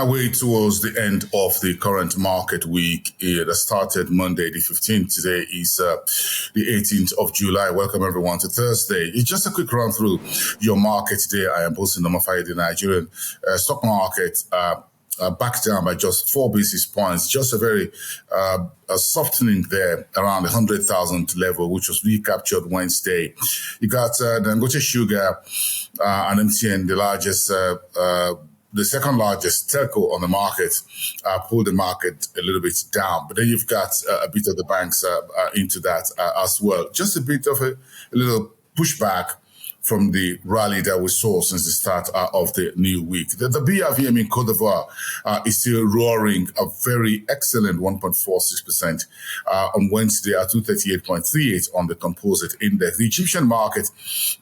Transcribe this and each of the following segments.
our way towards the end of the current market week. It started Monday the 15th. Today is the 18th of July. Welcome everyone to Thursday. It's just a quick run through your market today. I am posting the Nigerian stock market back down by just 4 basis points. Just a very a softening there around the 100,000 level, which was recaptured Wednesday. You got Dangote Sugar and MTN, the second largest telco on the market, pulled the market a little bit down. But then you've got a bit of the banks into that as well. Just a bit of a little pushback from the rally that we saw since the start of the new week. The BRVM in Cote d'Ivoire is still roaring a very excellent 1.46% on Wednesday at 238.38 on the composite index. The Egyptian market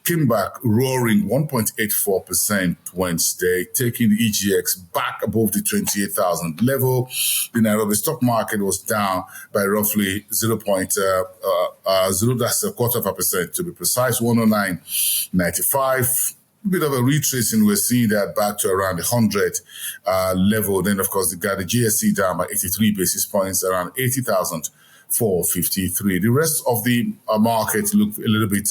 came back roaring 1.84% Wednesday, taking the EGX back above the 28,000 level. The Nairobi stock market was down by roughly 0.0, that's a quarter of a percent to be precise, 109.95. A bit of a retracing. We're seeing that back to around the 100 level. Then, of course, they got the GSC down by 83 basis points, around 80,453. The rest of the market looked a little bit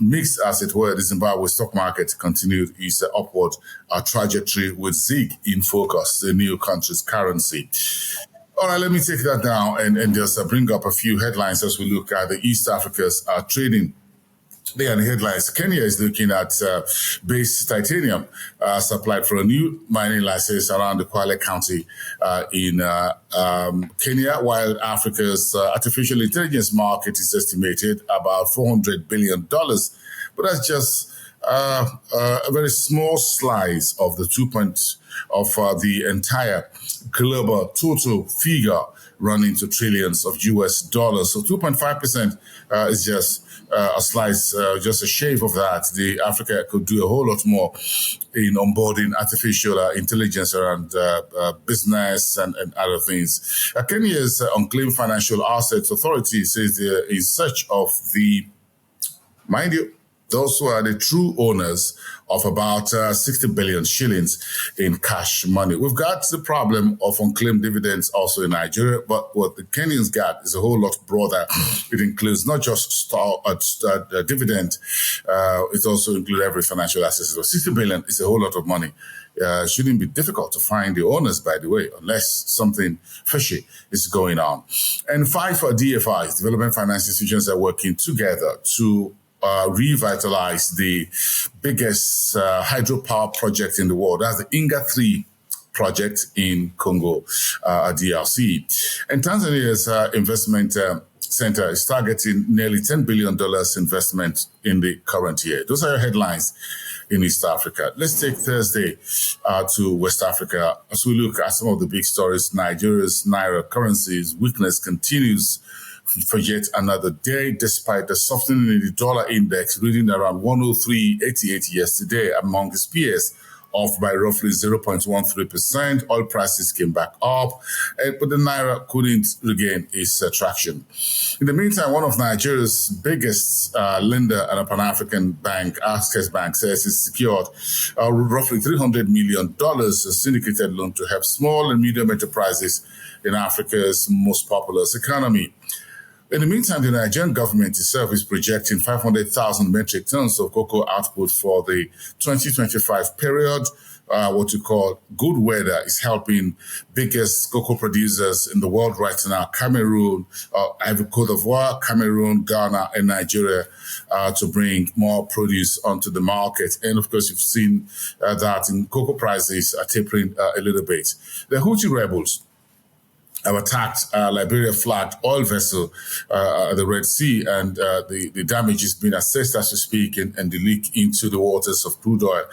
mixed, as it were. The Zimbabwe stock market continued its upward trajectory with ZiG in focus, the new country's currency. All right, let me take that down and just bring up a few headlines as we look at the East Africa's trading. There are the headlines. Kenya is looking at base titanium supplied for a new mining license around the Kwale County in Kenya, while Africa's artificial intelligence market is estimated about $400 billion. But that's just a very small slice of the the entire global total figure running to trillions of US dollars. So 2.5% is just a slice, just a shave of that. Africa could do a whole lot more in onboarding artificial intelligence around business and other things. Kenya's Unclaimed Financial Assets Authority says they're in search of mind you, those who are the true owners of about 60 billion shillings in cash money. We've got the problem of unclaimed dividends also in Nigeria, but what the Kenyans got is a whole lot broader. It includes not just dividend, it also includes every financial asset. So 60 billion is a whole lot of money. Shouldn't be difficult to find the owners, by the way, unless something fishy is going on. And 5 DFIs, development finance institutions, are working together to revitalize the biggest hydropower project in the world. That's the Inga 3 project in Congo, DRC. And Tanzania's investment center is targeting nearly $10 billion investment in the current year. Those are your headlines in East Africa. Let's take Thursday to West Africa as we look at some of the big stories. Nigeria's naira currency's weakness continues for yet another day, despite the softening in the dollar index, reading around 103.88 yesterday among its peers, off by roughly 0.13%. Oil prices came back up, but the naira couldn't regain its traction. In the meantime, one of Nigeria's biggest lender and a Pan-African bank, Access Bank, says it's secured roughly $300 million, a syndicated loan to help small and medium enterprises in Africa's most populous economy. In the meantime, the Nigerian government itself is projecting 500,000 metric tons of cocoa output for the 2025 period. What you call good weather is helping biggest cocoa producers in the world right now, Cameroon, Cote d'Ivoire, Cameroon, Ghana, and Nigeria, to bring more produce onto the market. And of course, you've seen that in cocoa prices are tapering a little bit. The Houthi rebels have attacked Liberia-flagged oil vessel at the Red Sea, and the damage is being assessed as we speak, and the leak into the waters of crude oil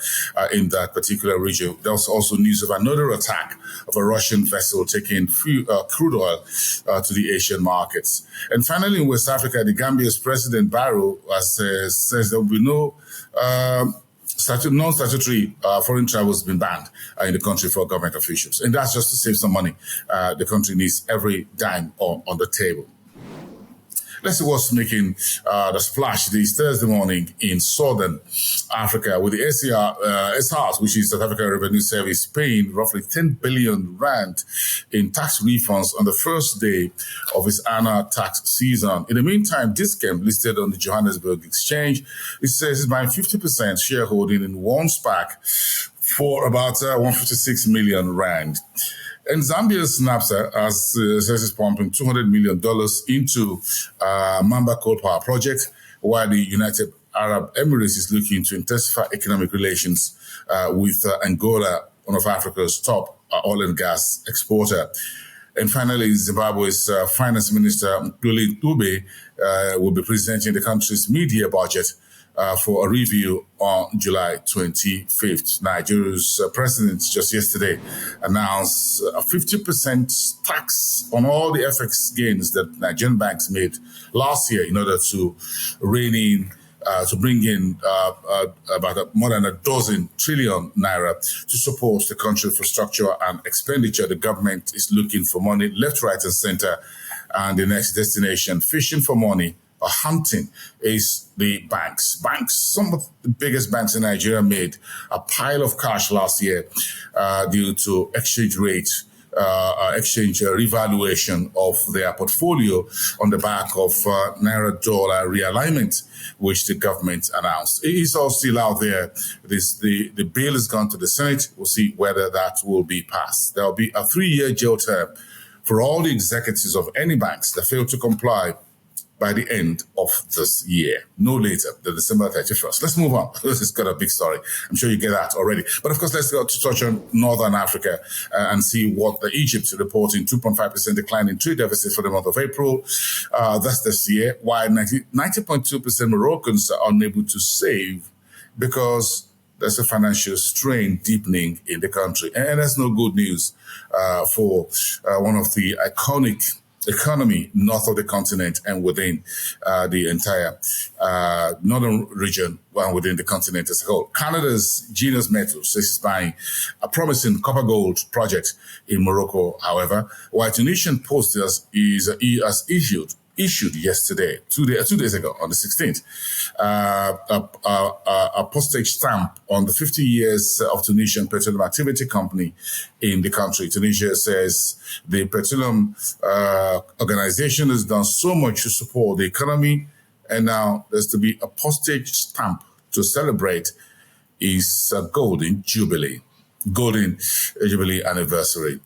in that particular region. There was also news of another attack of a Russian vessel taking crude oil to the Asian markets. And finally, in West Africa, the Gambia's President Barrow says there will be no non-statutory foreign travel has been banned in the country for government officials. And that's just to save some money. The country needs every dime on the table. Let's see what's making the splash this Thursday morning in Southern Africa, with the SARS, which is South African Revenue Service, paying roughly 10 billion rand in tax refunds on the first day of its annual tax season. In the meantime, Discount, listed on the Johannesburg Exchange, it says it's buying 50% shareholding in one SPAC for about 156 million rand. And Zambia's NAPSA says it's pumping $200 million into Mamba coal power project, while the United Arab Emirates is looking to intensify economic relations with Angola, one of Africa's top oil and gas exporter. And finally, Zimbabwe's Finance Minister Ncube will be presenting the country's media budget for a review on July 25th. Nigeria's president just yesterday announced a 50% tax on all the FX gains that Nigerian banks made last year in order to rein in to bring in about more than 12 trillion naira to support the country infrastructure and expenditure. The government is looking for money left, right, and center, and the next destination, fishing for money or hunting, is the banks. Some of the biggest banks in Nigeria made a pile of cash last year due to exchange rate revaluation of their portfolio on the back of Naira dollar realignment, which the government announced. It is all still out there. The bill has gone to the Senate. We'll see whether that will be passed. There will be a 3-year jail term for all the executives of any banks that fail to comply by the end of this year, no later than December 31st. Let's move on. This has got a big story. I'm sure you get that already. But of course, let's go to touch on Northern Africa and see what Egypt is reporting: 2.5% decline in trade deficit for the month of April. That's this year, while 90.2% Moroccans are unable to save because there's a financial strain deepening in the country. And that's no good news for one of the iconic economy north of the continent and within the entire northern region and within the continent as a whole. Canada's Genius Metals is buying a promising copper gold project in Morocco, however, while Tunisian Post has issued yesterday, 2 days ago, on the 16th, a postage stamp on the 50 years of Tunisian petroleum activity company in the country. Tunisia says the petroleum organization has done so much to support the economy, and now there's to be a postage stamp to celebrate its golden jubilee anniversary.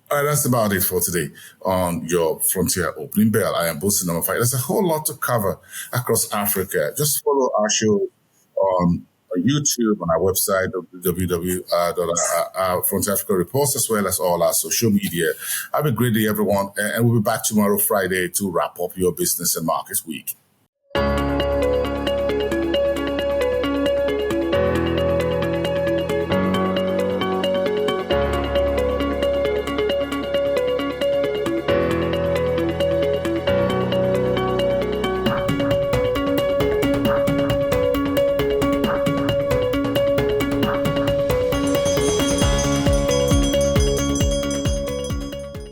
All right, that's about it for today on your Frontier Opening Bell. I am Bosi number 5. There's a whole lot to cover across Africa. Just follow our show on YouTube, on our website, www.Frontier Africa Reports, as well as all our social media. Have a great day, everyone. And we'll be back tomorrow, Friday, to wrap up your business and markets week.